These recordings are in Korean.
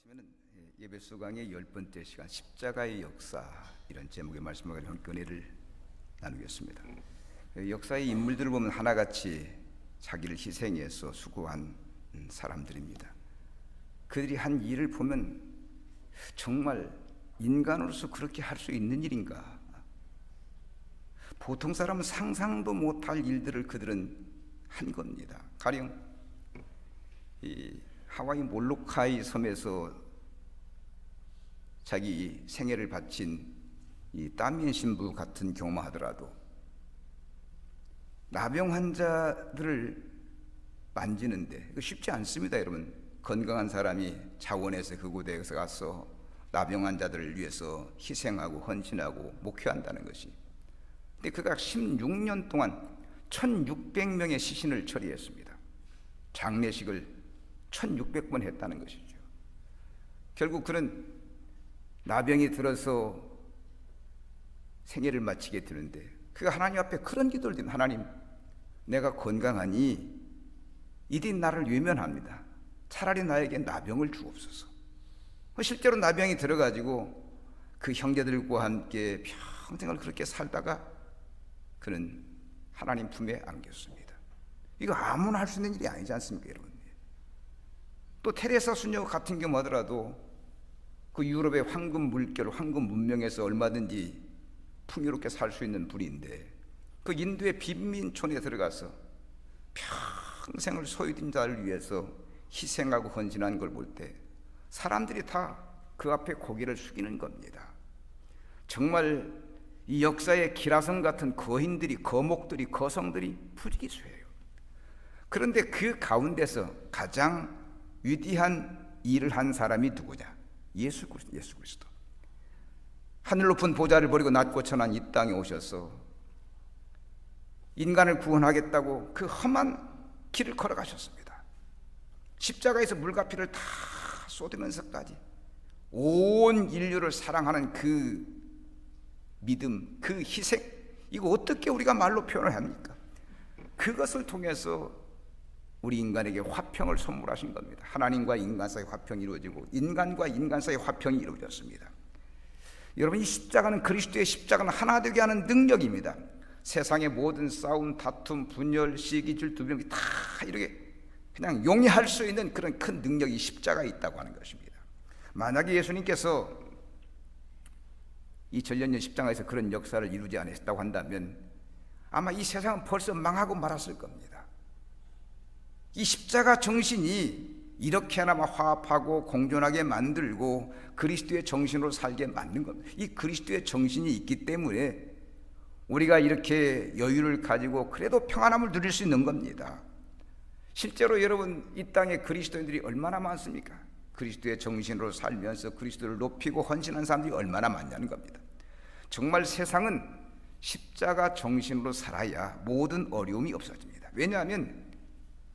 하시면은 예배 수강의 10번째 시간 십자가의 역사 이런 제목의 말씀을 가지고 은혜를 나누겠습니다. 역사의 인물들을 보면 하나같이 자기를 희생해서 수고한 사람들입니다. 그들이 한 일을 보면 정말 인간으로서 그렇게 할 수 있는 일인가? 보통 사람은 상상도 못할 일들을 그들은 한 겁니다. 가령 이 하와이 몰로카이 섬에서 자기 생애를 바친 이 따미엔 신부 같은 경우만 하더라도 나병 환자들을 만지는데 이거 쉽지 않습니다. 여러분, 건강한 사람이 자원해서 그곳에 가서 나병 환자들을 위해서 희생하고 헌신하고 목회한다는 것이. 근데 그가 16년 동안 1600명의 시신을 처리했습니다. 장례식을 1600번 했다는 것이죠. 결국 그는 나병이 들어서 생애를 마치게 되는데 그가 하나님 앞에 그런 기도를 드립니다. 하나님, 내가 건강하니 이들이 나를 외면합니다. 차라리 나에게 나병을 주옵소서. 실제로 나병이 들어가지고 그 형제들과 함께 평생을 그렇게 살다가 그는 하나님 품에 안겼습니다. 이거 아무나 할 수 있는 일이 아니지 않습니까, 여러분? 또 테레사 수녀 같은 경우 하더라도 그 유럽의 황금 물결, 황금 문명에서 얼마든지 풍요롭게 살 수 있는 분인데 그 인도의 빈민촌에 들어가서 평생을 소유된 자를 위해서 희생하고 헌신한 걸 볼 때 사람들이 다 그 앞에 고개를 숙이는 겁니다. 정말 이 역사의 기라성 같은 거인들이, 거목들이, 거성들이 부지기수예요. 그런데 그 가운데서 가장 위대한 일을 한 사람이 누구냐? 예수 그리스도. 하늘 높은 보좌를 버리고 낮고 천한 이 땅에 오셔서 인간을 구원하겠다고 그 험한 길을 걸어가셨습니다. 십자가에서 물과 피를 다 쏟으면서까지 온 인류를 사랑하는 그 믿음, 그 희생, 이거 어떻게 우리가 말로 표현을 합니까? 그것을 통해서 우리 인간에게 화평을 선물하신 겁니다. 하나님과 인간 사이의 화평이 이루어지고 인간과 인간 사이의 화평이 이루어졌습니다. 여러분, 이 십자가는, 그리스도의 십자가는 하나 되게 하는 능력입니다. 세상의 모든 싸움, 다툼, 분열, 시기, 질투, 병이 다 이렇게 그냥 용이할 수 있는 그런 큰 능력이 십자가에 있다고 하는 것입니다. 만약에 예수님께서 이 전련년 십자가에서 그런 역사를 이루지 않으셨다고 한다면 아마 이 세상은 벌써 망하고 말았을 겁니다. 이 십자가 정신이 이렇게나마 화합하고 공존하게 만들고 그리스도의 정신으로 살게 만든 겁니다. 이 그리스도의 정신이 있기 때문에 우리가 이렇게 여유를 가지고 그래도 평안함을 누릴 수 있는 겁니다. 실제로 여러분, 이 땅에 그리스도인들이 얼마나 많습니까? 그리스도의 정신으로 살면서 그리스도를 높이고 헌신한 사람들이 얼마나 많냐는 겁니다. 정말 세상은 십자가 정신으로 살아야 모든 어려움이 없어집니다. 왜냐하면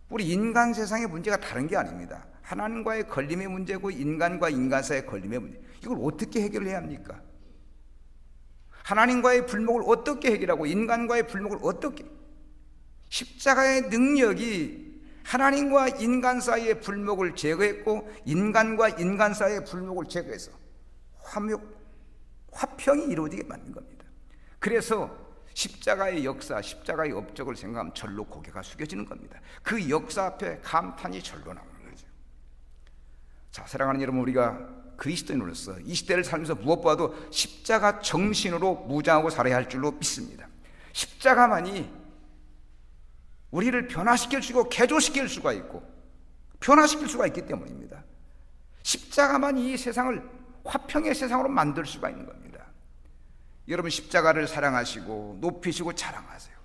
우리 인간 세상의 문제가 다른 게 아닙니다. 하나님과의 걸림의 문제고 인간과 인간 사이의 걸림의 문제. 이걸 어떻게 해결해야 합니까? 하나님과의 불목을 어떻게 해결하고 인간과의 불목을 어떻게? 십자가의 능력이 하나님과 인간 사이의 불목을 제거했고 인간과 인간 사이의 불목을 제거해서 화평이 이루어지게 만든 겁니다. 그래서 십자가의 역사, 십자가의 업적을 생각하면 절로 고개가 숙여지는 겁니다. 그 역사 앞에 감탄이 절로 나오는 거죠. 자, 사랑하는 여러분, 우리가 그리스도인으로서 이 시대를 살면서 무엇보다도 십자가 정신으로 무장하고 살아야 할 줄로 믿습니다. 십자가만이 우리를 변화시킬 수 있고 개조시킬 수가 있고 변화시킬 수가 있기 때문입니다. 십자가만이 이 세상을 화평의 세상으로 만들 수가 있는 겁니다. 여러분, 십자가를 사랑하시고 높이시고 자랑하세요.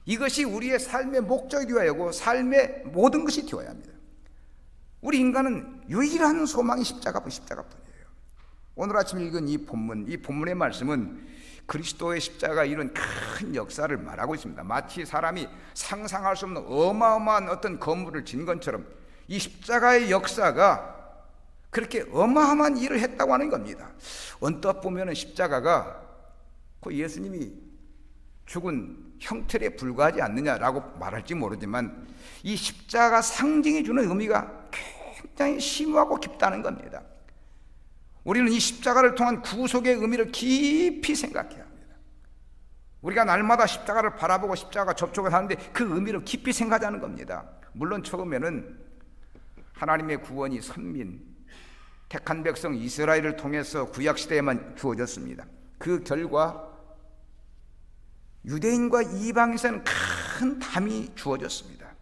이것이 우리의 삶의 목적이 되어야 하고 삶의 모든 것이 되어야 합니다. 우리 인간은 유일한 소망이 십자가뿐이에요. 오늘 아침 읽은 이 본문의 말씀은 그리스도의 십자가가 이룬 큰 역사를 말하고 있습니다. 마치 사람이 상상할 수 없는 어마어마한 어떤 건물을 진 것처럼 이 십자가의 역사가 그렇게 어마어마한 일을 했다고 하는 겁니다. 언뜻 보면 십자가가 그 예수님이 죽은 형틀에 불과하지 않느냐라고 말할지 모르지만 이 십자가 상징이 주는 의미가 굉장히 심오하고 깊다는 겁니다. 우리는 이 십자가를 통한 구속의 의미를 깊이 생각해야 합니다. 우리가 날마다 십자가를 바라보고 십자가 접촉을 하는데 그 의미를 깊이 생각하자는 겁니다. 물론 처음에는 하나님의 구원이 선민, 택한 백성 이스라엘을 통해서 구약시대에만 주어졌습니다. 그 결과 유대인과 이방인에는 큰 담이 주어졌습니다.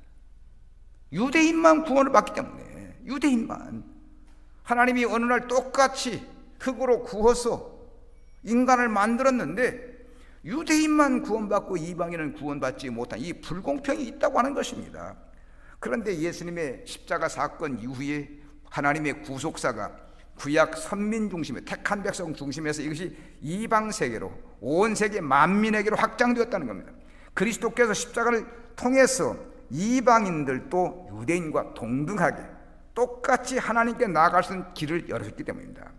유대인만 구원을 받기 때문에, 유대인만. 하나님이 어느 날 똑같이 흙으로 구워서 인간을 만들었는데 유대인만 구원받고 이방인은 구원받지 못한 이 불공평이 있다고 하는 것입니다. 그런데 예수님의 십자가 사건 이후에 하나님의 구속사가 구약 선민 중심에, 택한 백성 중심에서 이것이 이방 세계로, 온 세계 만민에게로 확장되었다는 겁니다. 그리스도께서 십자가를 통해서 이방인들도 유대인과 동등하게 똑같이 하나님께 나아갈 수 있는 길을 열어줬기 때문입니다.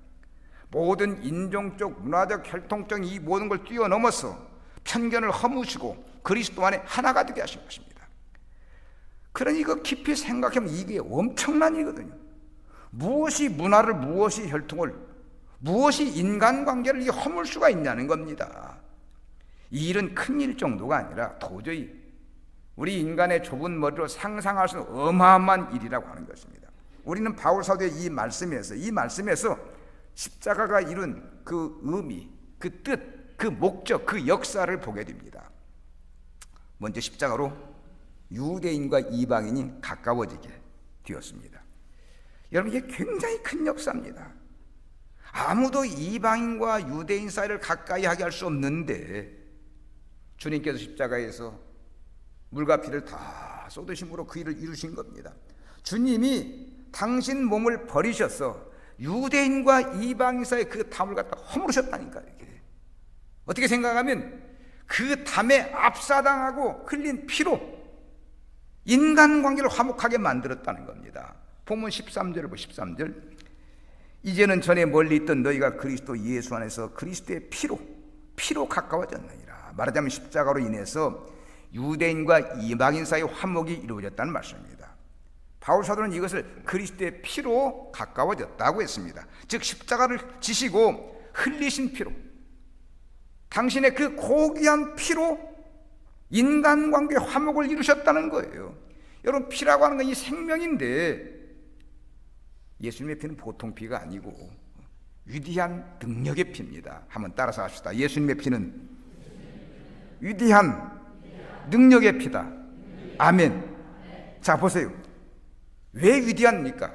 모든 인종적, 문화적, 혈통적 이 모든 걸 뛰어넘어서 편견을 허무시고 그리스도 안에 하나가 되게 하신 것입니다. 그러니 이거 깊이 생각하면 이게 엄청난 일이거든요. 무엇이 문화를, 무엇이 혈통을, 무엇이 인간관계를 허물 수가 있냐는 겁니다. 이 일은 큰일 정도가 아니라 도저히 우리 인간의 좁은 머리로 상상할 수 없는 어마어마한 일이라고 하는 것입니다. 우리는 바울 사도의 이 말씀에서 십자가가 이룬 그 의미, 그 뜻, 그 목적, 그 역사를 보게 됩니다. 먼저 십자가로 유대인과 이방인이 가까워지게 되었습니다. 여러분, 이게 굉장히 큰 역사입니다. 아무도 이방인과 유대인 사이를 가까이 하게 할 수 없는데 주님께서 십자가에서 물과 피를 다 쏟으심으로 그 일을 이루신 겁니다. 주님이 당신 몸을 버리셔서 유대인과 이방인 사이의 그 담을 갖다 허물으셨다니까요. 이게 어떻게 생각하면 그 담에 압사당하고 흘린 피로 인간관계를 화목하게 만들었다는 겁니다. 본문 13절을 보고 13절, 이제는 전에 멀리 있던 너희가 그리스도 예수 안에서 그리스도의 피로 가까워졌느니라. 말하자면 십자가로 인해서 유대인과 이방인 사이 화목이 이루어졌다는 말씀입니다. 바울 사도는 이것을 그리스도의 피로 가까워졌다고 했습니다. 즉 십자가를 지시고 흘리신 피로, 당신의 그 고귀한 피로 인간관계 화목을 이루셨다는 거예요. 여러분, 피라고 하는 건 이 생명인데 예수님의 피는 보통 피가 아니고 위대한 능력의 피입니다. 한번 따라서 합시다. 예수님의 피는 위대한 능력의 피다. 아멘. 자, 보세요. 왜 위대합니까?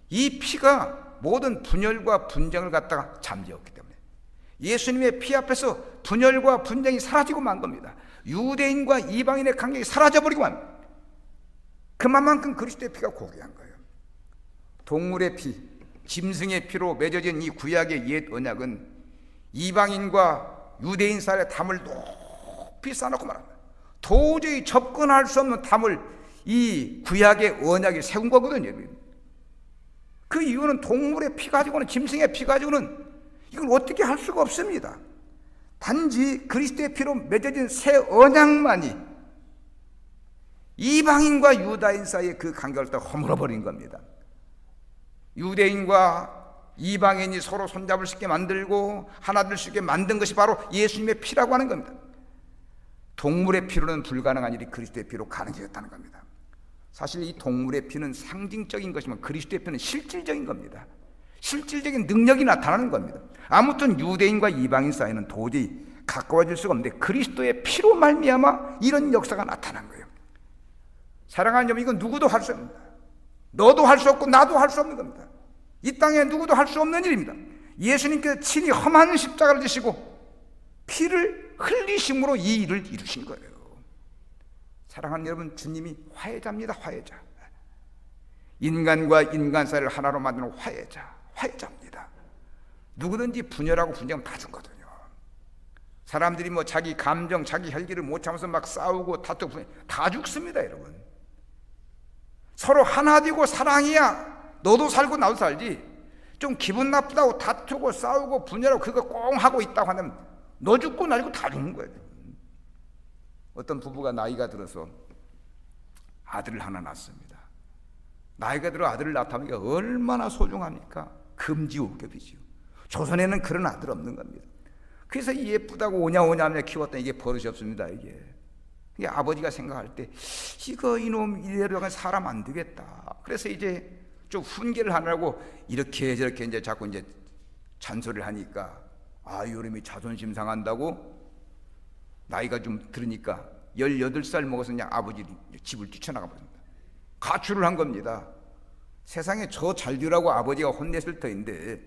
이 피가 모든 분열과 분쟁을 갖다가 잠재웠기 때문에 예수님의 피 앞에서 분열과 분쟁이 사라지고 만 겁니다. 유대인과 이방인의 관계가 사라져버리고 만, 그만큼 그리스도의 피가 고귀한 거예요. 동물의 피, 짐승의 피로 맺어진 이 구약의 옛 언약은 이방인과 유대인 사이의 담을 높이 쌓아놓고 말합니다. 도저히 접근할 수 없는 담을 이 구약의 언약이 세운 거거든요. 그 이유는 동물의 피 가지고는, 짐승의 피 가지고는 이걸 어떻게 할 수가 없습니다. 단지 그리스도의 피로 맺어진 새 언약만이 이방인과 유다인 사이의 그 관계를 다 허물어버린 겁니다. 유대인과 이방인이 서로 손잡을 수 있게 만들고 하나 될 수 있게 만든 것이 바로 예수님의 피라고 하는 겁니다. 동물의 피로는 불가능한 일이 그리스도의 피로 가능해졌다는 겁니다. 사실 이 동물의 피는 상징적인 것이면 그리스도의 피는 실질적인 겁니다. 실질적인 능력이 나타나는 겁니다. 아무튼 유대인과 이방인 사이는 도저히 가까워질 수가 없는데 그리스도의 피로 말미암아 이런 역사가 나타난 거예요. 사랑하는 여러분, 이건 누구도 할 수 없습니다. 너도 할 수 없고 나도 할 수 없는 겁니다. 이 땅에 누구도 할 수 없는 일입니다. 예수님께서 친히 험한 십자가를 지시고 피를 흘리심으로 이 일을 이루신 거예요. 사랑하는 여러분, 주님이 화해자입니다. 화해자. 인간과 인간 사이를 하나로 만드는 화해자입니다. 누구든지 분열하고 분쟁하면 다 죽거든요. 사람들이 뭐 자기 감정, 자기 혈기를 못 참아서 막 싸우고 다투고 다 죽습니다. 여러분, 서로 하나 되고 사랑해야 너도 살고 나도 살지. 좀 기분 나쁘다고 다투고 싸우고 분열하고 그거 꽁 하고 있다고 하면 너 죽고 나 죽고 다 죽는 거예요. 어떤 부부가 나이가 들어서 아들을 하나 낳습니다. 나이가 들어 아들을 낳다보니까 얼마나 소중합니까? 금지옥겹이지요. 조선에는 그런 아들 없는 겁니다. 그래서 이 예쁘다고 오냐오냐하며 키웠던 이게 버릇이 없습니다. 이게 아버지가 생각할 때 이거 이놈 이대로 가면 사람 안 되겠다. 그래서 이제 좀 훈계를 하느라고 이렇게 저렇게 이제 자꾸 이제 잔소리를 하니까 요놈이 자존심 상한다고 나이가 좀 들으니까 18살 먹어서 그냥 아버지 집을 뛰쳐나가 버립니다. 가출을 한 겁니다. 세상에 저 잘 되라고 아버지가 혼냈을 터인데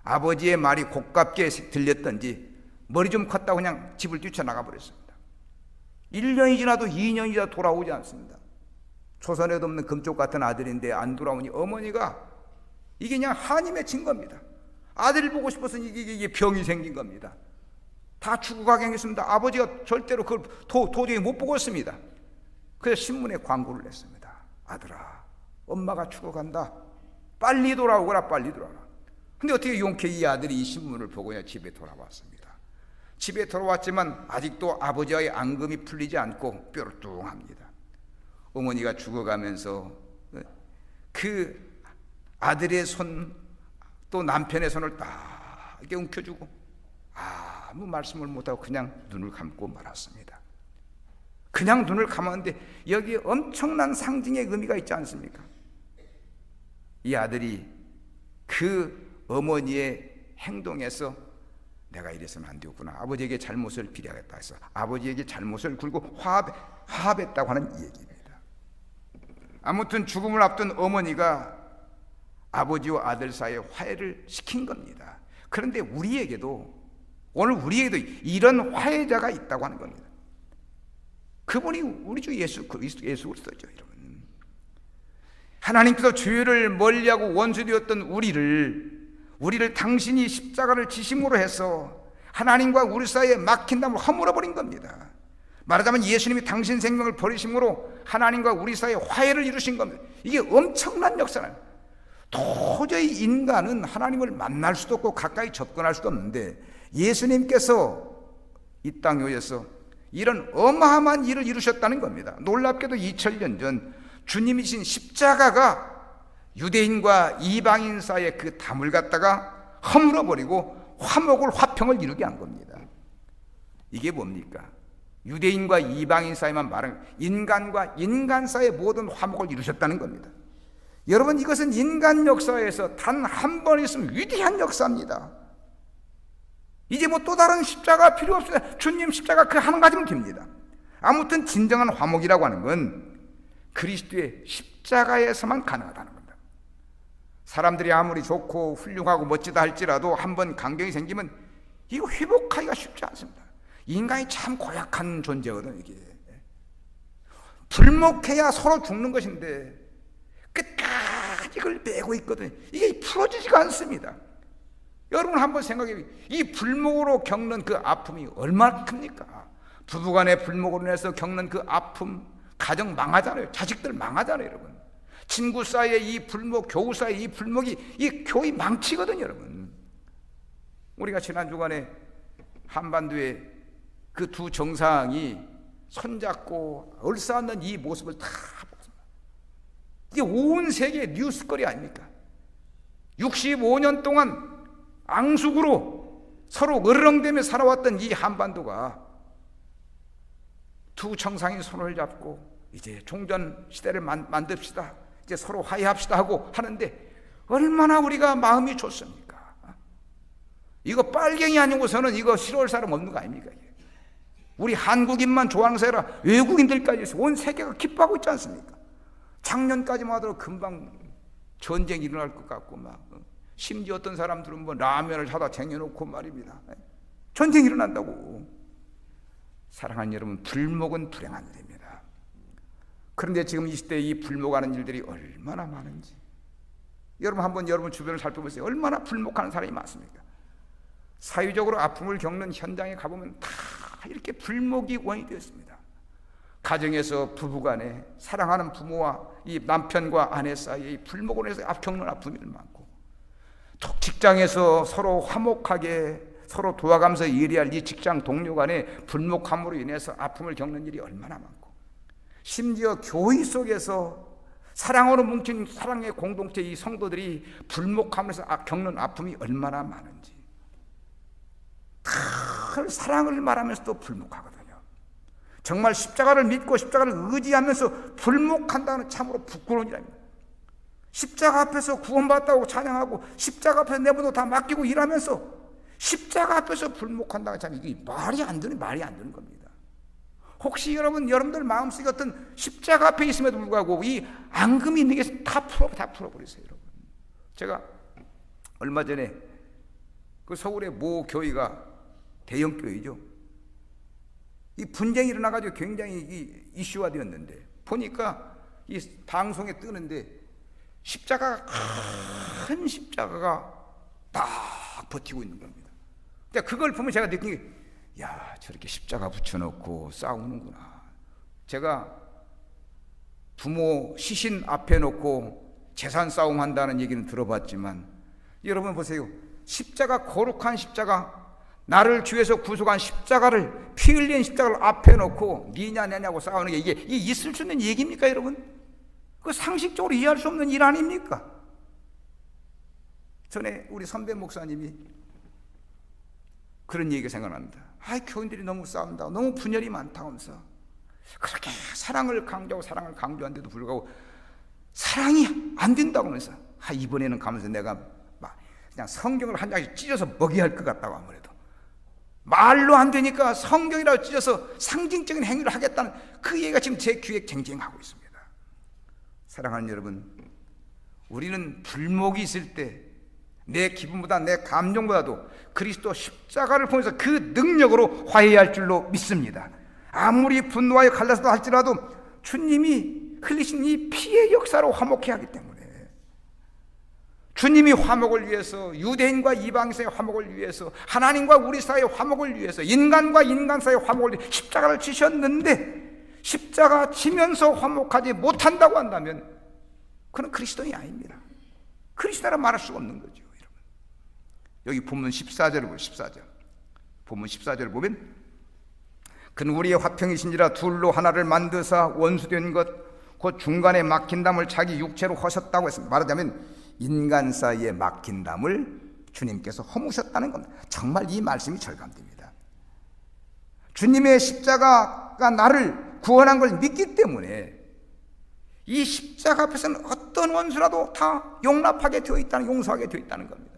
아버지의 말이 고깝게 들렸던지 머리 좀 컸다고 그냥 집을 뛰쳐나가 버렸습니다. 1년이 지나도 2년이 지나도 돌아오지 않습니다. 조선에도 없는 금쪽 같은 아들인데 안 돌아오니 어머니가 이게 그냥 한이 맺힌 겁니다. 아들을 보고 싶어서 이게 병이 생긴 겁니다. 다 죽어가게 했습니다. 아버지가 절대로 그걸 도저히 못 보고 있습니다. 그래서 신문에 광고를 냈습니다. 아들아, 엄마가 죽어간다. 빨리 돌아오거라, 빨리 돌아오라. 근데 어떻게 용케 이 아들이 이 신문을 보고 그냥 집에 돌아왔습니다. 집에 돌아왔지만 아직도 아버지와의 앙금이 풀리지 않고 뾰루뚱합니다. 어머니가 죽어가면서 그 아들의 손, 또 남편의 손을 딱 이렇게 움켜주고 아무 말씀을 못하고 그냥 눈을 감고 말았습니다. 그냥 눈을 감았는데 여기에 엄청난 상징의 의미가 있지 않습니까? 이 아들이 그 어머니의 행동에서 내가 이래서는 안 되겠구나, 아버지에게 잘못을 비례하겠다 해서 아버지에게 잘못을 굴고 화합했다고 하는 얘기입니다. 아무튼 죽음을 앞둔 어머니가 아버지와 아들 사이에 화해를 시킨 겁니다. 그런데 오늘 우리에게도 이런 화해자가 있다고 하는 겁니다. 그분이 우리 주 예수 그리스도죠. 여러분, 하나님께서 죄를 멀리하고 원수되었던 우리를 당신이 십자가를 지심으로 해서 하나님과 우리 사이에 막힌 담을 허물어버린 겁니다. 말하자면 예수님이 당신 생명을 버리심으로 하나님과 우리 사이에 화해를 이루신 겁니다. 이게 엄청난 역사는, 도저히 인간은 하나님을 만날 수도 없고 가까이 접근할 수도 없는데 예수님께서 이 땅 위에서 이런 어마어마한 일을 이루셨다는 겁니다. 놀랍게도 2000년 전 주님이신 십자가가 유대인과 이방인 사이의 그 담을 갖다가 허물어버리고 화목을 이루게 한 겁니다. 이게 뭡니까? 유대인과 이방인 사이만 말하는 인간과 인간 사이의 모든 화목을 이루셨다는 겁니다. 여러분, 이것은 인간 역사에서 단 한 번 있으면 위대한 역사입니다. 이제 뭐 또 다른 십자가 필요 없습니다. 주님 십자가 그 한 가지면 됩니다. 아무튼 진정한 화목이라고 하는 건 그리스도의 십자가에서만 가능하다는 겁니다. 사람들이 아무리 좋고 훌륭하고 멋지다 할지라도 한번 강경이 생기면 이거 회복하기가 쉽지 않습니다. 인간이 참 고약한 존재거든요. 이게 불목해야 서로 죽는 것인데 끝까지 그걸 메고 있거든요. 이게 풀어지지가 않습니다. 여러분 한번 생각해, 이 불목으로 겪는 그 아픔이 얼마나 큽니까? 부부간의 불목으로 인해서 겪는 그 아픔, 가정 망하잖아요. 자식들 망하잖아요. 여러분, 친구 사이에 이 불목, 교우 사이에 이 불목이 이 교회 망치거든요. 여러분, 우리가 지난 주간에 한반도에 그 두 정상이 손잡고 얼싸안는 이 모습을 다 봤습니다. 이게 온 세계의 뉴스거리 아닙니까? 65년 동안 앙숙으로 서로 으르렁대며 살아왔던 이 한반도가 두 정상이 손을 잡고 이제 종전 시대를 만듭시다, 이제 서로 화해합시다 하고 하는데 얼마나 우리가 마음이 좋습니까? 이거 빨갱이 아니고서는 이거 싫어할 사람 없는 거 아닙니까? 우리 한국인만 좋아하는 것이 아니라 외국인들까지 온 세계가 기뻐하고 있지 않습니까? 작년까지만 하더라도 금방 전쟁이 일어날 것 같고 막, 심지어 어떤 사람들은 뭐 라면을 사다 쟁여놓고 말입니다. 전쟁이 일어난다고. 사랑하는 여러분, 불목은 불행한 일입니다. 그런데 지금 이 시대에 이 불목하는 일들이 얼마나 많은지 여러분 한번 여러분 주변을 살펴보세요. 얼마나 불목하는 사람이 많습니까? 사회적으로 아픔을 겪는 현장에 가보면 다 이렇게 불목이 원인이 되었습니다. 가정에서 부부간에 사랑하는 부모와 이 남편과 아내 사이에 이 불목으로 해서 겪는 아픔이 많고, 또 직장에서 서로 화목하게 서로 도와가면서 일해야 할 이 직장 동료 간의 불목함으로 인해서 아픔을 겪는 일이 얼마나 많고, 심지어 교회 속에서 사랑으로 뭉친 사랑의 공동체 이 성도들이 불목하면서 겪는 아픔이 얼마나 많은지. 큰 사랑을 말하면서도 불목하거든요. 정말 십자가를 믿고 십자가를 의지하면서 불목한다는 참으로 부끄러운 일입니다. 십자가 앞에서 구원받았다고 찬양하고 십자가 앞에서 내 모두 다 맡기고 일하면서 십자가 앞에서 불목한다는 참 이게 말이 안 되는 겁니다. 혹시 여러분들 마음속에 어떤 십자가 앞에 있음에도 불구하고 이 앙금이 있는 게 다 풀어버리세요, 여러분. 제가 얼마 전에 그 서울의 모 교회가 대형 교회죠. 이 분쟁이 일어나가지고 굉장히 이슈화 되었는데 보니까 이 방송에 뜨는데 십자가가 큰 십자가가 딱 버티고 있는 겁니다. 근데 그걸 보면 제가 느낀 게, 야, 저렇게 십자가 붙여놓고 싸우는구나. 제가 부모 시신 앞에 놓고 재산 싸움한다는 얘기는 들어봤지만 여러분 보세요. 십자가, 거룩한 십자가, 나를 주에서 구속한 십자가를, 피 흘린 십자가를 앞에 놓고 니냐 내냐고 싸우는 게 이게 있을 수 있는 얘기입니까, 여러분? 그 상식적으로 이해할 수 없는 일 아닙니까? 전에 우리 선배 목사님이 그런 얘기가 생각납니다. 교인들이 너무 싸운다, 너무 분열이 많다 하면서 그렇게 사랑을 강조하는데도 불구하고 사랑이 안 된다고 하면서 이번에는 가면서 내가 그냥 성경을 한 장씩 찢어서 먹여야 할 것 같다고 아무래도 말로 안 되니까 성경이라고 찢어서 상징적인 행위를 하겠다는 그 얘기가 지금 제 귀에 쟁쟁하고 있습니다. 사랑하는 여러분, 우리는 불목이 있을 때 내 기분보다 내 감정보다도 그리스도 십자가를 통해서 그 능력으로 화해할 줄로 믿습니다. 아무리 분노하여 갈라서도 할지라도 주님이 흘리신 이 피의 역사로 화목해야 하기 때문에, 주님이 화목을 위해서, 유대인과 이방 사이의 화목을 위해서, 하나님과 우리 사이의 화목을 위해서, 인간과 인간 사이의 화목을 위해 십자가를 지셨는데 십자가 지면서 화목하지 못한다고 한다면 그는 그리스도인이 아닙니다. 그리스도라 말할 수가 없는 거죠. 여기 본문 14절을 보면 14절. 본문 14절을 보면 그는 우리의 화평이신지라 둘로 하나를 만드사 원수된 것 곧 중간에 막힌 담을 자기 육체로 허셨다고 했습니다. 말하자면 인간 사이에 막힌 담을 주님께서 허무셨다는 겁니다. 정말 이 말씀이 절감됩니다. 주님의 십자가가 나를 구원한 걸 믿기 때문에 이 십자가 앞에서는 어떤 원수라도 다 용납하게 되어 있다는, 용서하게 되어 있다는 겁니다.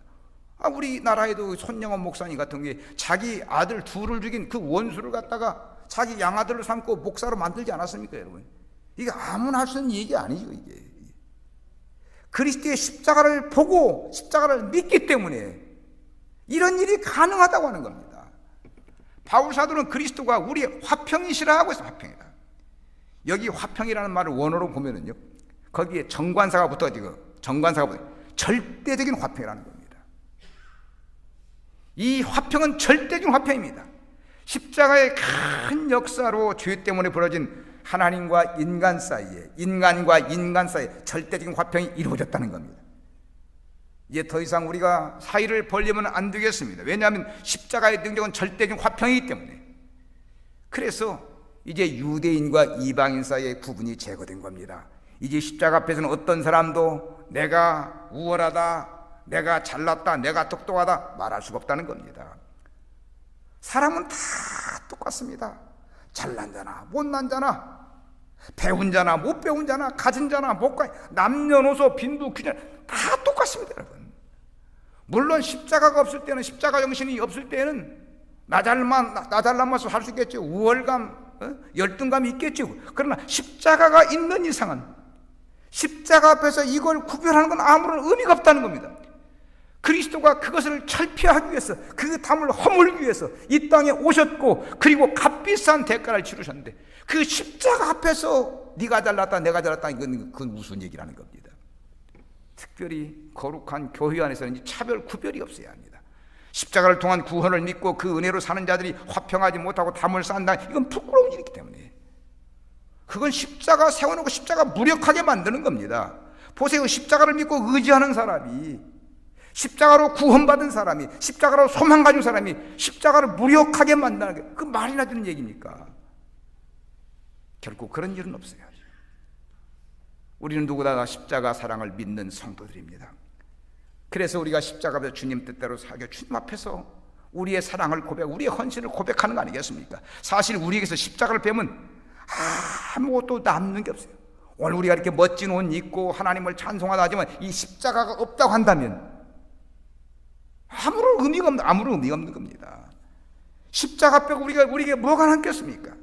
우리나라에도 손영원 목사님 같은 게 자기 아들 둘을 죽인 그 원수를 갖다가 자기 양아들을 삼고 목사로 만들지 않았습니까, 여러분? 이게 아무나 할 수 있는 얘기 아니죠, 이게. 그리스도의 십자가를 보고 십자가를 믿기 때문에 이런 일이 가능하다고 하는 겁니다. 바울 사도는 그리스도가 우리의 화평이시라 하고 있어요. 화평이다. 여기 화평이라는 말을 원어로 보면은요, 거기에 정관사가 붙어지고, 정관사가 붙어 절대적인 화평이라는 겁니다. 이 화평은 절대적인 화평입니다. 십자가의 큰 역사로 죄 때문에 벌어진 하나님과 인간 사이에, 인간과 인간 사이에 절대적인 화평이 이루어졌다는 겁니다. 이제 더 이상 우리가 사이를 벌리면 안 되겠습니다. 왜냐하면 십자가의 능력은 절대적인 화평이기 때문에. 그래서 이제 유대인과 이방인 사이의 구분이 제거된 겁니다. 이제 십자가 앞에서는 어떤 사람도 내가 우월하다, 내가 잘났다, 내가 똑똑하다 말할 수가 없다는 겁니다. 사람은 다 똑같습니다. 잘난 자나 못난 자나, 배운 자나 못 배운 자나, 가진 자나 못 가진, 남녀노소 빈부귀천 다 똑같습니다, 여러분. 물론 십자가가 없을 때는, 십자가 정신이 없을 때는 나 잘나면서 할 수 있겠죠. 우월감, 열등감이 있겠죠. 그러나 십자가가 있는 이상은 십자가 앞에서 이걸 구별하는 건 아무런 의미가 없다는 겁니다. 그리스도가 그것을 철폐하기 위해서, 그 담을 허물기 위해서 이 땅에 오셨고, 그리고 값비싼 대가를 치르셨는데 그 십자가 앞에서 네가 잘났다 내가 잘났다, 그건 무슨 얘기라는 겁니다. 특별히 거룩한 교회 안에서는 차별 구별이 없어야 합니다. 십자가를 통한 구원을 믿고 그 은혜로 사는 자들이 화평하지 못하고 담을 쌓는다, 이건 부끄러운 일이기 때문에 그건 십자가 세워놓고 십자가 무력하게 만드는 겁니다. 보세요. 십자가를 믿고 의지하는 사람이, 십자가로 구원받은 사람이, 십자가로 소망 가진 사람이 십자가를 무력하게 만드는 게 그 말이나 되는 얘기입니까? 결국 그런 일은 없어요. 우리는 누구나 다 십자가 사랑을 믿는 성도들입니다. 그래서 우리가 십자가 앞에서 주님 뜻대로 살게 주님 앞에서 우리의 사랑을 고백, 우리의 헌신을 고백하는 거 아니겠습니까? 사실 우리에게서 십자가를 빼면 아무것도 남는 게 없어요. 오늘 우리가 이렇게 멋진 옷 입고 하나님을 찬송하다 하지만 이 십자가가 없다고 한다면 아무런 의미가 없는 겁니다. 십자가 빼고 우리에게 뭐가 남겠습니까?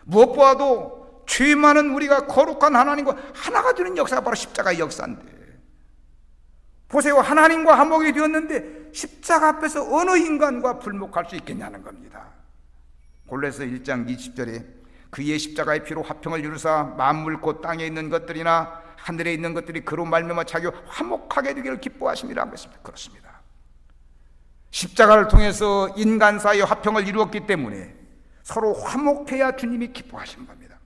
무엇보다도 죄 많은 우리가 거룩한 하나님과 하나가 되는 역사가 바로 십자가의 역사인데, 보세요. 하나님과 화목이 되었는데 십자가 앞에서 어느 인간과 불목할 수 있겠냐는 겁니다. 골로새 1장 20절에 그의 십자가의 피로 화평을 이루사 만물 곧 땅에 있는 것들이나 하늘에 있는 것들이 그로 말미암아 자기와 화목하게 되기를 기뻐하심이라고 했습니다. 그렇습니다. 십자가를 통해서 인간 사이의 화평을 이루었기 때문에 서로 화목해야 주님이 기뻐하시는 겁니다.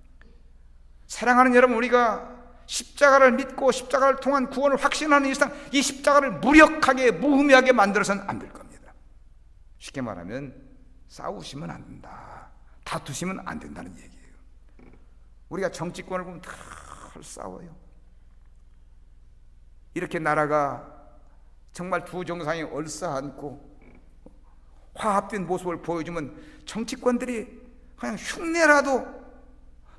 사랑하는 여러분, 우리가 십자가를 믿고 십자가를 통한 구원을 확신하는 이상 이 십자가를 무력하게 무의미하게 만들어서는 안 될 겁니다. 쉽게 말하면 싸우시면 안 된다, 다투시면 안 된다는 얘기예요. 우리가 정치권을 보면 다 싸워요. 이렇게 나라가 정말 두 정상이 얼싸안고 화합된 모습을 보여주면 정치권들이 그냥 흉내라도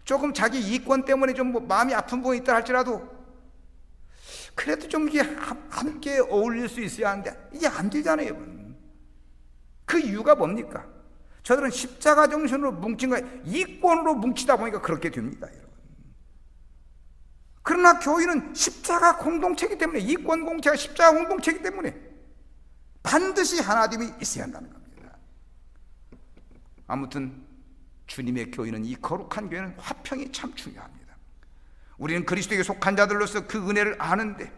조금 자기 이권 때문에 좀 마음이 아픈 부분이 있다 할지라도 그래도 좀 이게 함께 어울릴 수 있어야 하는데 이게 안 되잖아요, 여러분. 그 이유가 뭡니까? 저들은 십자가 정신으로 뭉친 거예요. 이권으로 뭉치다 보니까 그렇게 됩니다, 여러분. 그러나 교회는 십자가 공동체이기 때문에, 이권 공체가 십자가 공동체이기 때문에 반드시 하나됨이 있어야 한다는 겁니다. 아무튼 주님의 교회는, 이 거룩한 교회는 화평이 참 중요합니다. 우리는 그리스도에게 속한 자들로서 그 은혜를 아는데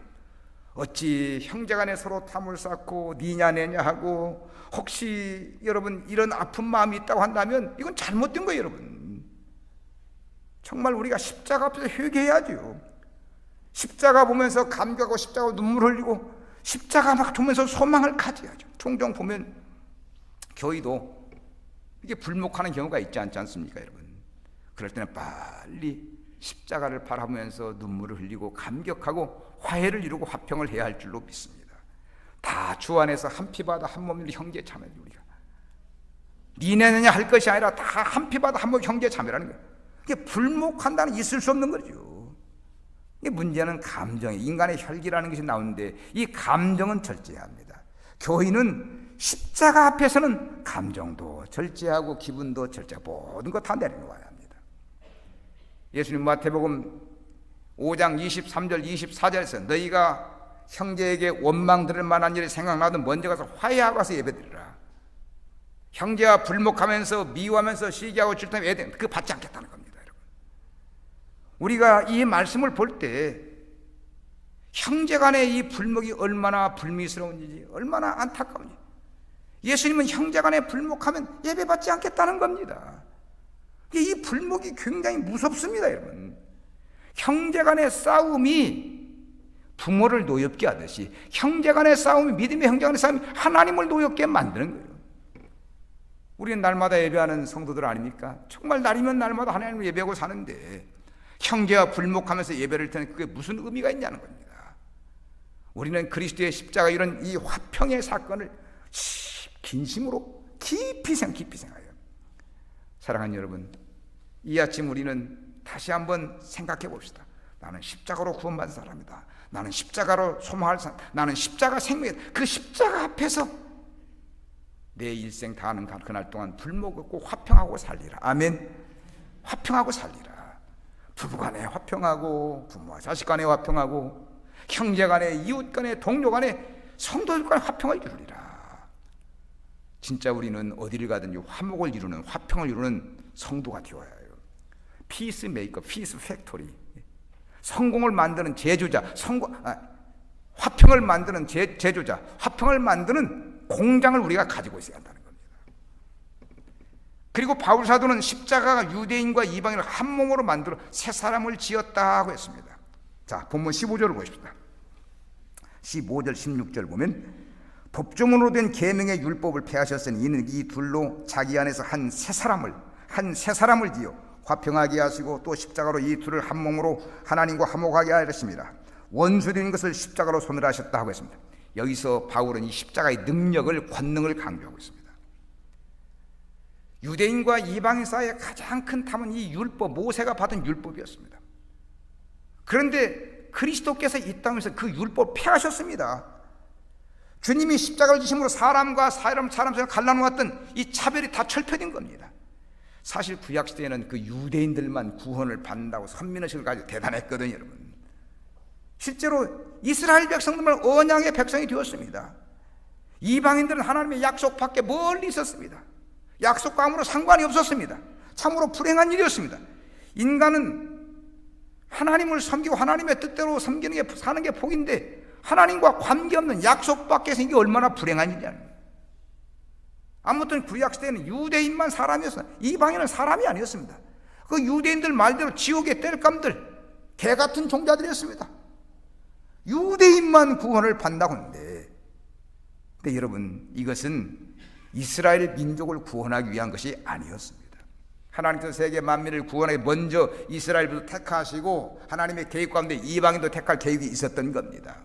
어찌 형제간에 서로 탐을 쌓고 니냐 내냐 하고, 혹시 여러분 이런 아픈 마음이 있다고 한다면 이건 잘못된 거예요, 여러분. 정말 우리가 십자가 앞에서 회개해야죠. 십자가 보면서 감격하고 십자가 눈물 흘리고 십자가 막 보면서 소망을 가져야죠. 종종 보면 교회도 이게 불목하는 경우가 있지 않습니까, 여러분? 그럴 때는 빨리 십자가를 바라보면서 눈물을 흘리고 감격하고 화해를 이루고 화평을 해야 할 줄로 믿습니다. 다 주 안에서 한 피바다 한 몸일 형제 자매, 우리가 니네느냐 할 것이 아니라 다 한 피바다 한 몸 형제 자매라는 거예요. 이게 불목한다는 있을 수 없는 거죠. 이 문제는 감정이, 인간의 혈기라는 것이 나오는데 이 감정은 절제해야 합니다. 교인은 십자가 앞에서는 감정도 절제하고 기분도 절제하고 모든 것 다 내려놓아야 합니다. 예수님 마태복음 5장 23절 24절에서 너희가 형제에게 원망 들을 만한 일이 생각나도 먼저 가서 화해하고 와서 예배드리라. 형제와 불목하면서 미워하면서 시기하고 질투하면 예배 그거 받지 않겠다는 겁니다, 여러분. 우리가 이 말씀을 볼 때 형제 간의 이 불목이 얼마나 불미스러운지, 얼마나 안타까운지. 예수님은 형제 간에 불목하면 예배받지 않겠다는 겁니다. 이 불목이 굉장히 무섭습니다, 여러분. 형제 간의 싸움이 부모를 노엽게 하듯이 형제 간의 싸움이, 믿음의 형제 간의 싸움이 하나님을 노엽게 만드는 거예요. 우리는 날마다 예배하는 성도들 아닙니까? 정말 날이면 날마다 하나님을 예배하고 사는데 형제와 불목하면서 예배를 드리는 그게 무슨 의미가 있냐는 겁니다. 우리는 그리스도의 십자가 이런 이 화평의 사건을 진심으로 깊이 생각해요. 사랑하는 여러분, 이 아침 우리는 다시 한번 생각해 봅시다. 나는 십자가로 구원받은 사람이다. 나는 십자가로 소망할 사람, 나는 십자가 생명이다. 그 십자가 앞에서 내 일생 다하는 그날 동안 불목 없고 화평하고 살리라. 아멘. 화평하고 살리라. 부부간에 화평하고, 부모와 자식간에 화평하고, 형제간에, 이웃간에, 동료간에, 성도들간에 화평을 이루리라. 진짜 우리는 어디를 가든지 화목을 이루는, 화평을 이루는 성도가 되어야 해요. 피스 메이커, 피스 팩토리. 성공을 만드는 제조자, 화평을 만드는 제조자, 화평을 만드는 공장을 우리가 가지고 있어야 한다는 겁니다. 그리고 바울 사도는 십자가가 유대인과 이방인을 한 몸으로 만들어 새 사람을 지었다고 했습니다. 자, 본문 15절을 보십시다. 15절 16절 보면 법조문으로 된 계명의 율법을 폐하셨으니 이는 이 둘로 자기 안에서 한 새 사람을 지어 화평하게 하시고 또 십자가로 이 둘을 한 몸으로 하나님과 화목하게 하셨습니다. 원수된 것을 십자가로 소멸하셨다 하고 있습니다. 여기서 바울은 이 십자가의 능력을, 권능을 강조하고 있습니다. 유대인과 이방인 사이의 가장 큰 탐은 이 율법, 모세가 받은 율법이었습니다. 그런데 그리스도께서 이 땅에서 그 율법을 폐하셨습니다. 주님이 십자가를 지심으로 사람과 사람 사이를 갈라놓았던 이 차별이 다 철폐된 겁니다. 사실 구약시대에는 그 유대인들만 구원을 받는다고 선민의식을 가지고 대단했거든요, 여러분. 실제로 이스라엘 백성들만 언약의 백성이 되었습니다. 이방인들은 하나님의 약속 밖에 멀리 있었습니다. 약속과 아무런 상관이 없었습니다. 참으로 불행한 일이었습니다. 인간은 하나님을 섬기고 하나님의 뜻대로 섬기는 게, 사는 게 복인데 하나님과 관계없는 약속 밖에서 이게 얼마나 불행한 일이냐는 거예요. 아무튼 구약시대에는 유대인만 사람이었어요. 이방인은 사람이 아니었습니다. 그 유대인들 말대로 지옥의 땔감들, 개 같은 종자들이었습니다. 유대인만 구원을 받는다고 하는데, 근데 여러분, 이것은 이스라엘 민족을 구원하기 위한 것이 아니었습니다. 하나님께서 세계 만민을 구원하기 먼저 이스라엘부터 택하시고 하나님의 계획 가운데 이방인도 택할 계획이 있었던 겁니다.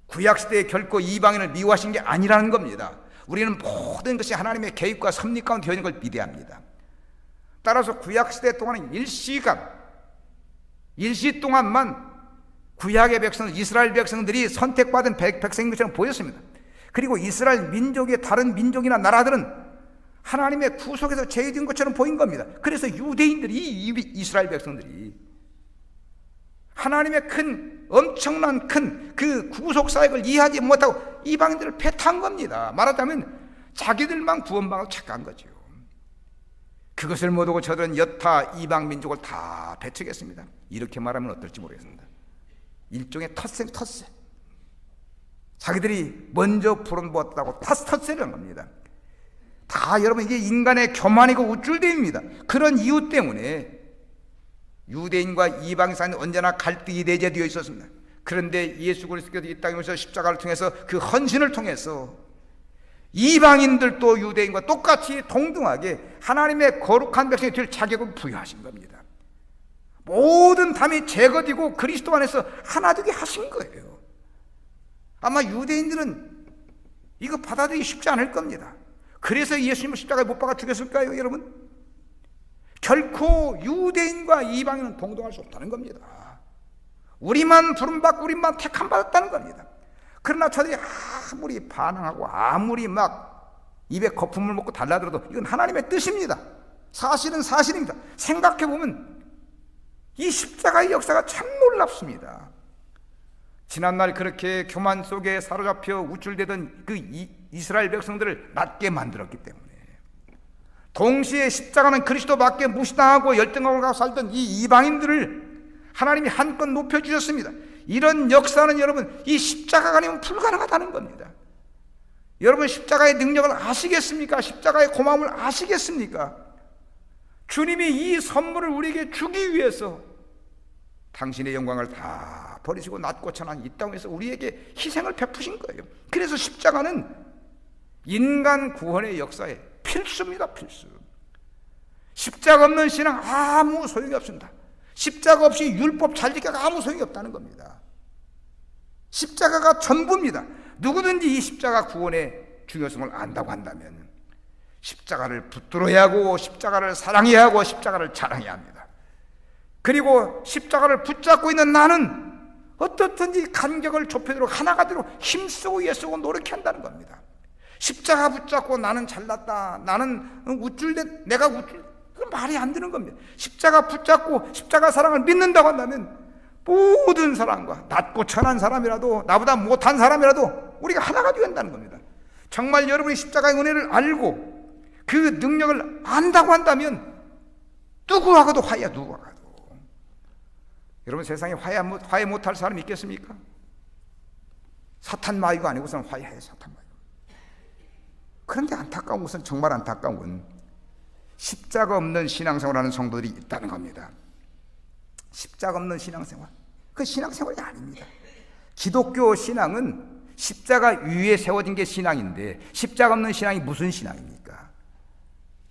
구약시대에 결코 이방인을 미워하신 게 아니라는 겁니다. 우리는 모든 것이 하나님의 계획과 섭리 가운데 되어 있는 걸 믿어야 합니다. 따라서 구약시대 동안은 일시 동안만 구약의 백성, 이스라엘 백성들이 선택받은 백성인 것처럼 보였습니다. 그리고 이스라엘 민족의 다른 민족이나 나라들은 하나님의 구속에서 제외된 것처럼 보인 겁니다. 그래서 유대인들이, 이스라엘 백성들이 하나님의 엄청난 큰 그 구속 사역을 이해하지 못하고 이방인들을 패탄 겁니다. 말하자면 자기들만 구원받고 착각한 거죠. 그것을 모르고 저들은 여타 이방 민족을 다 배척했습니다. 이렇게 말하면 어떨지 모르겠습니다. 일종의 텃세. 자기들이 먼저 부름받았다고 텃세를 한 겁니다. 다 여러분, 이게 인간의 교만이고 우쭐됨입니다. 그런 이유 때문에 유대인과 이방인 사이는 언제나 갈등이 내재되어 있었습니다. 그런데 예수 그리스도께서 이 땅에 오셔서 십자가를 통해서 그 헌신을 통해서 이방인들도 유대인과 똑같이 동등하게 하나님의 거룩한 백성이 될 자격을 부여하신 겁니다. 모든 담이 제거되고 그리스도 안에서 하나 되게 하신 거예요. 아마 유대인들은 이거 받아들이기 쉽지 않을 겁니다. 그래서 예수님을 십자가에 못 박아 죽였을까요, 여러분? 결코 유대인과 이방인은 동등할 수 없다는 겁니다. 우리만 부름받고 우리만 택함 받았다는 겁니다. 그러나 저들이 아무리 반항하고 아무리 막 입에 거품을 먹고 달라들어도 이건 하나님의 뜻입니다. 사실은 사실입니다. 생각해보면 이 십자가의 역사가 참 놀랍습니다. 지난날 그렇게 교만 속에 사로잡혀 우쭐대던 그 이스라엘 백성들을 낮게 만들었기 때문에, 동시에 십자가는 그리스도밖에 무시당하고 열등하고 살던 이 이방인들을 하나님이 한껏 높여주셨습니다. 이런 역사는 여러분, 이 십자가가 아니면 불가능하다는 겁니다. 여러분, 십자가의 능력을 아시겠습니까? 십자가의 고마움을 아시겠습니까? 주님이 이 선물을 우리에게 주기 위해서 당신의 영광을 다 버리시고 낮고 천한 이 땅에서 우리에게 희생을 베푸신 거예요. 그래서 십자가는 인간 구원의 역사에 필수입니다. 필수. 십자가 없는 신앙 아무 소용이 없습니다. 십자가 없이 율법 잘 지켜가 아무 소용이 없다는 겁니다. 십자가가 전부입니다. 누구든지 이 십자가 구원의 중요성을 안다고 한다면 십자가를 붙들어야 하고 십자가를 사랑해야 하고 십자가를 자랑해야 합니다. 그리고 십자가를 붙잡고 있는 나는 어떻든지 간격을 좁히도록 하나가 되도록 힘쓰고 애쓰고 노력한다는 겁니다. 십자가 붙잡고 나는 잘났다, 나는 우쭐대, 내가 그건 말이 안 되는 겁니다. 십자가 붙잡고 십자가 사랑을 믿는다고 한다면 모든 사람과 낮고 천한 사람이라도 나보다 못한 사람이라도 우리가 하나가 되어야 한다는 겁니다. 정말 여러분이 십자가의 은혜를 알고 그 능력을 안다고 한다면 누구하고도 화해야. 누구하고도. 여러분, 세상에 화해 못할 사람이 있겠습니까? 사탄 마귀가 아니고서는 화해해. 사탄 마귀. 그런데 안타까운 것은, 정말 안타까운 건 십자가 없는 신앙생활을 하는 성도들이 있다는 겁니다. 십자가 없는 신앙생활, 그 신앙생활이 아닙니다. 기독교 신앙은 십자가 위에 세워진 게 신앙인데 십자가 없는 신앙이 무슨 신앙입니까?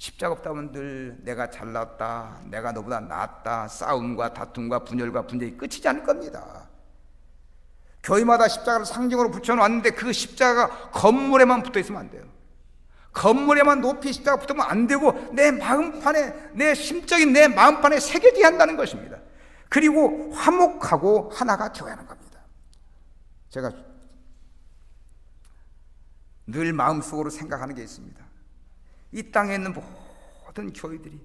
십자가 없다면 늘 내가 잘났다, 내가 너보다 낫다, 싸움과 다툼과 분열과 분쟁이 끝이지 않을 겁니다. 교회마다 십자가를 상징으로 붙여놨는데 그 십자가가 건물에만 붙어있으면 안 돼요. 건물에만 높이 십자가 붙으면 안 되고 내 마음판에, 내 심적인 내 마음판에 새겨져야 한다는 것입니다. 그리고 화목하고 하나가 되어야 하는 겁니다. 제가 늘 마음속으로 생각하는 게 있습니다. 이 땅에 있는 모든 교회들이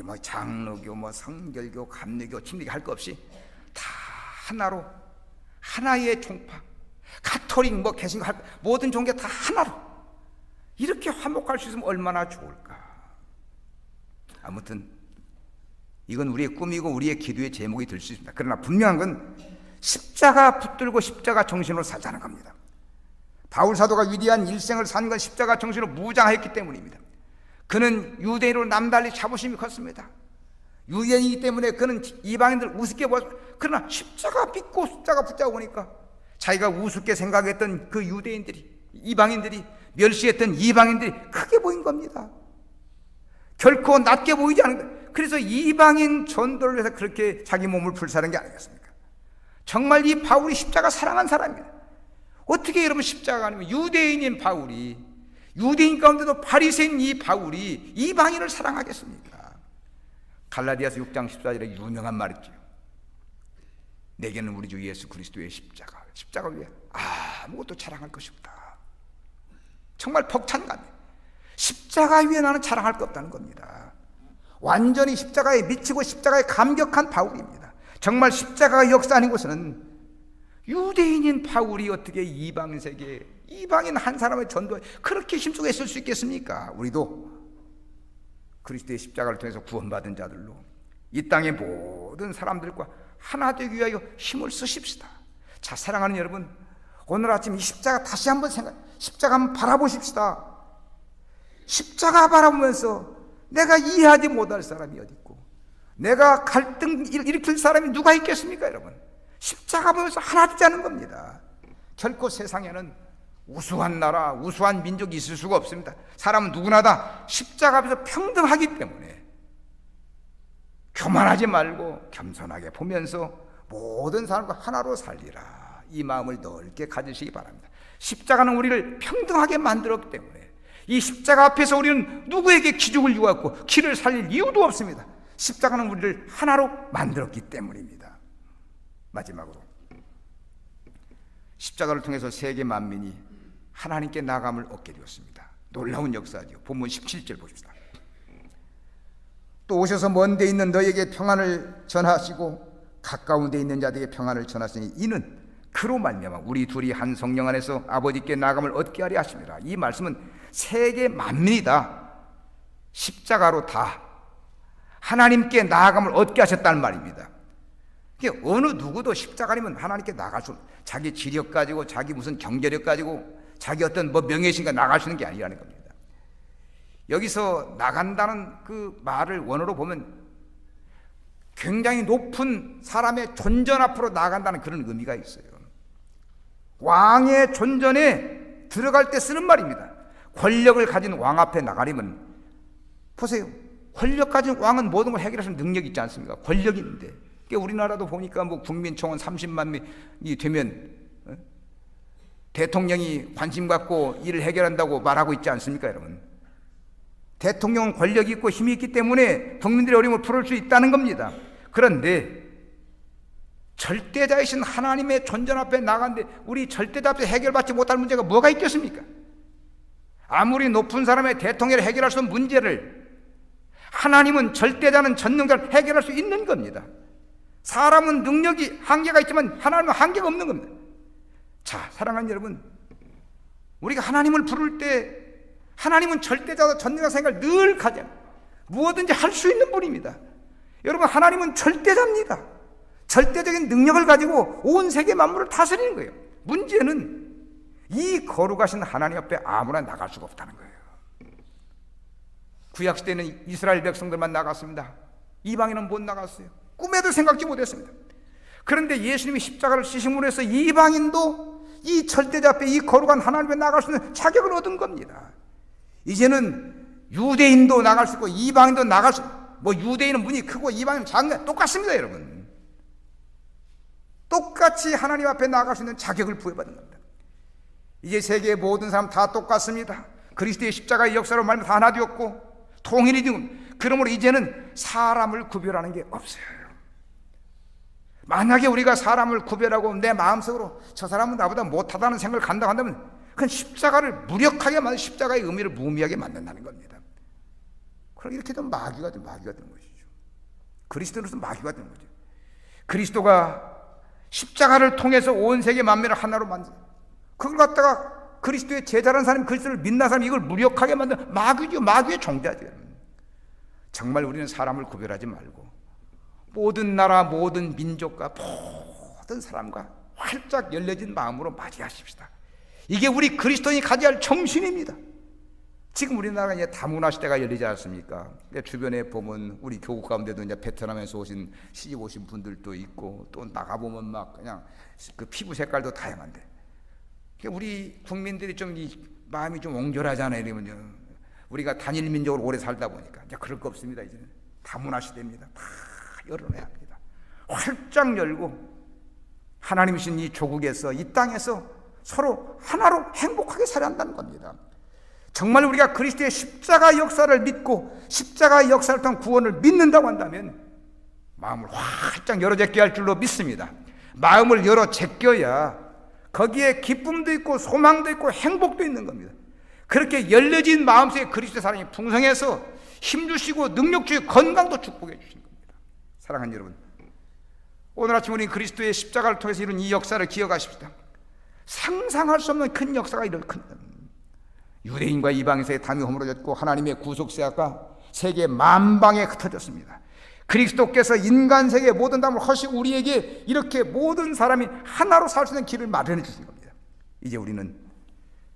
뭐 장로교, 뭐 성결교, 감리교, 침례교 할 것 없이 다 하나로, 하나의 종파, 가톨릭, 뭐 개신교, 모든 종교 다 하나로 이렇게 화목할 수 있으면 얼마나 좋을까. 아무튼 이건 우리의 꿈이고 우리의 기도의 제목이 될 수 있습니다. 그러나 분명한 건 십자가 붙들고 십자가 정신으로 살자는 겁니다. 바울 사도가 위대한 일생을 산 건 십자가 정신으로 무장했기 때문입니다. 그는 유대인으로 남달리 자부심이 컸습니다. 유대인이기 때문에 그는 이방인들 우습게 보았. 그러나 십자가 믿고 십자가 붙잡고 보니까 자기가 우습게 생각했던 그 유대인들이, 이방인들이, 멸시했던 이방인들이 크게 보인 겁니다. 결코 낮게 보이지 않은 거예요. 그래서 이방인 전도를 위해서 그렇게 자기 몸을 불사른 게 아니겠습니까? 정말 이 바울이 십자가 사랑한 사람입니다. 어떻게 여러분 십자가 아니면 유대인인 바울이, 유대인 가운데도 바리새인 이 바울이 이방인을 사랑하겠습니까? 갈라디아서 6장 14절에 유명한 말 있죠. 내게는 우리 주 예수 그리스도의 십자가를 위해 아무것도 자랑할 것이 없다. 정말 벅찬 감이에요. 십자가 위에 나는 자랑할 거 없다는 겁니다. 완전히 십자가에 미치고 십자가에 감격한 바울입니다. 정말 십자가가 역사하는 곳은 유대인인 바울이 어떻게 이방 세계에, 이방인 한 사람의 전도에 그렇게 힘쓰고 있을 수 있겠습니까? 우리도 그리스도의 십자가를 통해서 구원받은 자들로 이 땅의 모든 사람들과 하나 되기 위하여 힘을 쓰십시다. 자, 사랑하는 여러분, 오늘 아침 이 십자가 다시 한번 십자가 한번 바라보십시다. 십자가 바라보면서 내가 이해하지 못할 사람이 어디 있고 내가 갈등 일으킬 사람이 누가 있겠습니까? 여러분, 십자가 보면서 하나 되지 않은 겁니다. 결코 세상에는 우수한 나라, 우수한 민족이 있을 수가 없습니다. 사람은 누구나 다 십자가 앞에서 평등하기 때문에 교만하지 말고 겸손하게 보면서 모든 사람과 하나로 살리라, 이 마음을 넓게 가지시기 바랍니다. 십자가는 우리를 평등하게 만들었기 때문에 이 십자가 앞에서 우리는 누구에게 기죽을 요하고 기를 살릴 이유도 없습니다. 십자가는 우리를 하나로 만들었기 때문입니다. 마지막으로 십자가를 통해서 세계 만민이 하나님께 나감을 얻게 되었습니다. 놀라운 역사죠. 본문 17절 보십시다. 또 오셔서 먼 데 있는 너에게 평안을 전하시고 가까운 데 있는 자들에게 평안을 전하시니 이는 그로 말미암아 우리 둘이 한 성령 안에서 아버지께 나감을 얻게 하려 하심이라. 이 말씀은 세계 만민이다 십자가로 다 하나님께 나아감을 얻게 하셨다는 말입니다. 어느 누구도 십자가 아니면 하나님께 나갈 수, 자기 지력 가지고 자기 무슨 경제력 가지고 자기 어떤 뭐 명예심과 나갈 수 있는 게 아니라는 겁니다. 여기서 나간다는 그 말을 원어로 보면 굉장히 높은 사람의 존전 앞으로 나간다는 그런 의미가 있어요. 왕의 존전에 들어갈 때 쓰는 말입니다. 권력을 가진 왕 앞에 나가려면, 보세요, 권력 가진 왕은 모든 걸 해결할 수 있는 능력이 있지 않습니까? 권력이 있는데. 우리나라도 보니까 뭐 국민총원 30만 명이 되면 대통령이 관심 갖고 일을 해결한다고 말하고 있지 않습니까, 여러분? 대통령은 권력이 있고 힘이 있기 때문에 국민들의 어려움을 풀을 수 있다는 겁니다. 그런데 절대자이신 하나님의 존전 앞에 나가는데 우리 절대자 앞에 해결받지 못할 문제가 뭐가 있겠습니까? 아무리 높은 사람의 대통령을 해결할 수 없는 문제를 하나님은 절대자는 전능자를 해결할 수 있는 겁니다. 사람은 능력이 한계가 있지만 하나님은 한계가 없는 겁니다. 자, 사랑하는 여러분, 우리가 하나님을 부를 때 하나님은 절대자와 전능자 생각을 늘 가져 무엇든지 할 수 있는 분입니다. 여러분, 하나님은 절대자입니다. 절대적인 능력을 가지고 온 세계 만물을 다스리는 거예요. 문제는 이 거룩하신 하나님 앞에 아무나 나갈 수가 없다는 거예요. 구약시대에는 이스라엘 백성들만 나갔습니다. 이방인은 못 나갔어요. 꿈에도 생각지 못했습니다. 그런데 예수님이 십자가를 지심으로 해서 이방인도 이 절대자 앞에, 이 거룩한 하나님 앞에 나갈 수 있는 자격을 얻은 겁니다. 이제는 유대인도 나갈 수 있고 이방인도 나갈 수 있고, 뭐 유대인은 문이 크고 이방인은 작은 게 똑같습니다, 여러분. 똑같이 하나님 앞에 나아갈 수 있는 자격을 부여받은 겁니다. 이제 세계의 모든 사람 다 똑같습니다. 그리스도의 십자가의 역사로 말하면 다 하나 되었고 통일이 되고, 그러므로 이제는 사람을 구별하는 게 없어요. 만약에 우리가 사람을 구별하고 내 마음속으로 저 사람은 나보다 못하다는 생각을 간다고 한다면 그건 십자가를 무력하게 만든, 십자가의 의미를 무의미하게 만든다는 겁니다. 그럼 이렇게 되면 마귀가 되는 것이죠. 그리스도로서 마귀가 되는 거죠. 그리스도가 십자가를 통해서 온 세계 만민을 하나로 만든, 그걸 갖다가 그리스도의 제자라는 사람이, 그리스도를 믿는 사람이 이걸 무력하게 만든 마귀죠. 마귀의 종자죠. 정말 우리는 사람을 구별하지 말고 모든 나라, 모든 민족과 모든 사람과 활짝 열려진 마음으로 맞이하십시다. 이게 우리 그리스도인이 가져야 할 정신입니다. 지금 우리나라가 이제 다문화 시대가 열리지 않습니까? 주변에 보면 우리 교국 가운데도 이제 베트남에서 오신, 시집 오신 분들도 있고, 또 나가보면 막 그냥 그 피부 색깔도 다양한데, 우리 국민들이 좀 마음이 좀 옹졸하잖아요. 이러면요, 우리가 단일 민족으로 오래 살다 보니까 이제 그럴 거 없습니다. 이제는 다문화 시대입니다. 다 열어내야 합니다. 활짝 열고 하나님이신 이 조국에서, 이 땅에서 서로 하나로 행복하게 살아야 한다는 겁니다. 정말 우리가 그리스도의 십자가 역사를 믿고 십자가의 역사를 통한 구원을 믿는다고 한다면 마음을 활짝 열어 제껴야 할 줄로 믿습니다. 마음을 열어 제껴야 거기에 기쁨도 있고 소망도 있고 행복도 있는 겁니다. 그렇게 열려진 마음속에 그리스도의 사랑이 풍성해서 힘주시고 능력 주시고 건강도 축복해 주시는 겁니다. 사랑하는 여러분, 오늘 아침 우리 그리스도의 십자가를 통해서 이룬 이 역사를 기억하십시다. 상상할 수 없는 큰 역사가 일어납니다. 유대인과 이방인의 담이 허물어졌고 하나님의 구속세가 세계 만방에 흩어졌습니다. 그리스도께서 인간 세계의 모든 담을 허시고 우리에게 이렇게 모든 사람이 하나로 살 수 있는 길을 마련해 주신 겁니다. 이제 우리는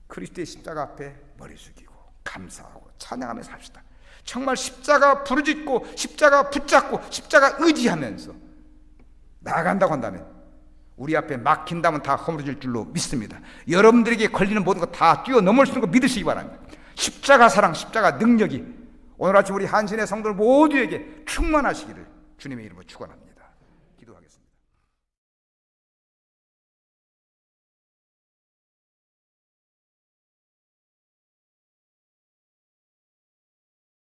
그리스도의 십자가 앞에 머리 숙이고 감사하고 찬양하며 삽시다. 정말 십자가 부르짖고 십자가 붙잡고 십자가 의지하면서 나아간다고 한다면 우리 앞에 막힌다면 다 허물어질 줄로 믿습니다. 여러분들에게 걸리는 모든 것 다 뛰어넘을 수 있는 거 믿으시기 바랍니다. 십자가 사랑, 십자가 능력이 오늘 아침 우리 한신의 성도들 모두에게 충만하시기를 주님의 이름으로 축원합니다. 기도하겠습니다.